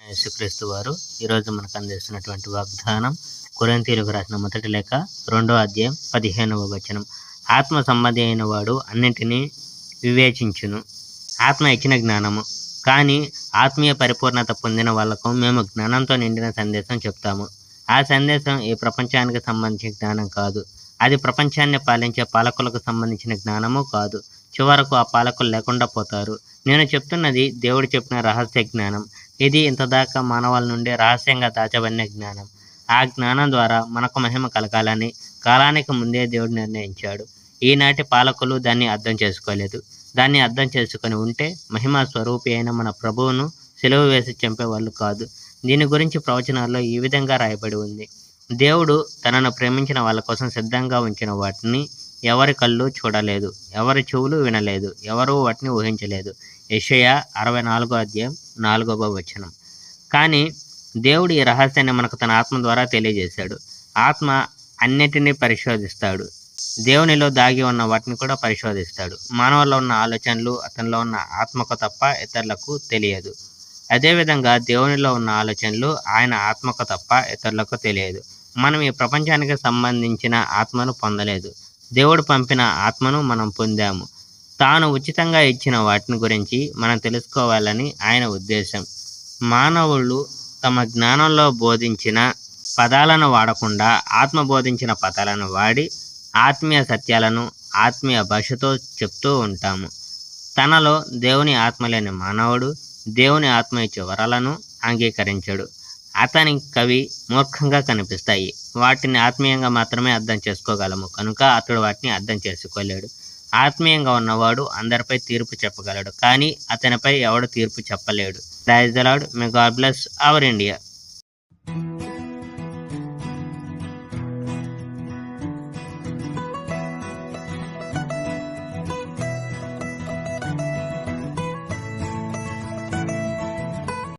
యేసుక్రీస్తు వారు ఈరోజు మనకు అందిస్తున్నటువంటి వాగ్దానం కొరింథీయులకు రాసిన మొదటి లేఖ 2వ అధ్యాయం 15వ వచనం. ఆత్మ సంబంధి అయిన వాడు అన్నింటినీ వివేచించును. ఆత్మ ఇచ్చిన జ్ఞానము, కానీ ఆత్మీయ పరిపూర్ణత పొందిన వాళ్లకు మేము జ్ఞానంతో నిండిన సందేశం చెప్తాము. ఆ సందేశం ఈ ప్రపంచానికి సంబంధించిన జ్ఞానం కాదు. అది ప్రపంచాన్ని పాలించే పాలకులకు సంబంధించిన జ్ఞానము కాదు. చివరకు ఆ పాలకులు లేకుండా పోతారు. నేను చెప్తున్నది దేవుడు చెప్పిన రహస్య జ్ఞానం. ఇది ఇంతదాకా మానవాల నుండి రహస్యంగా దాచబడిన జ్ఞానం. ఆ జ్ఞానం ద్వారా మనకు మహిమ కలగాలని కాలానికి ముందే దేవుడు నిర్ణయించాడు. ఈనాటి పాలకులు దాన్ని అర్థం చేసుకోలేదు. దాన్ని అర్థం చేసుకొని ఉంటే మహిమ స్వరూపి అయిన మన ప్రభువును సిలువ వేసి చంపేవాళ్ళు కాదు. దీని గురించి ప్రవచనాల్లో ఈ విధంగా రాయబడి ఉంది: దేవుడు తనను ప్రేమించిన వాళ్ళ కోసం సిద్ధంగా ఉంచిన వాటిని ఎవరి కళ్ళు చూడలేదు, ఎవరి చెవులు వినలేదు, ఎవరూ వాటిని ఊహించలేదు. యెషయా 64వ అధ్యాయం 4వ వచనం. కానీ దేవుడు ఈ రహస్యాన్ని మనకు తన ఆత్మ ద్వారా తెలియజేశాడు. ఆత్మ అన్నిటినీ పరిశోధిస్తాడు. దేవునిలో దాగి ఉన్న వాటిని కూడా పరిశోధిస్తాడు. మానవుల్లో ఉన్న ఆలోచనలు అతనిలో ఉన్న ఆత్మకు తప్ప ఇతరులకు తెలియదు. అదేవిధంగా దేవునిలో ఉన్న ఆలోచనలు ఆయన ఆత్మకు తప్ప ఇతరులకు తెలియదు. మనం ఈ ప్రపంచానికి సంబంధించిన ఆత్మను పొందలేదు. దేవుడు పంపిన ఆత్మను మనం పొందాము. తాను ఉచితంగా ఇచ్చిన వాటిని గురించి మనం తెలుసుకోవాలని ఆయన ఉద్దేశం. మానవులు తమ జ్ఞానంలో బోధించిన పదాలను వాడకుండా ఆత్మ బోధించిన పదాలను వాడి ఆత్మీయ సత్యాలను ఆత్మీయ భాషతో చెప్తూ ఉంటాము. తనలో దేవుని ఆత్మ లేని మానవుడు దేవుని ఆత్మ ఇచ్చే వరాలను అంగీకరించడు. అతని కవి మూర్ఖంగా కనిపిస్తాయి. వాటిని ఆత్మీయంగా మాత్రమే అర్థం చేసుకోగలము కనుక అతడు వాటిని అర్థం చేసుకోలేడు. ఆత్మీయంగా ఉన్నవాడు అందరిపై తీర్పు చెప్పగలడు, కానీ అతనిపై ఎవడు తీర్పు చెప్పలేడు. Praise the Lord. May God bless our India.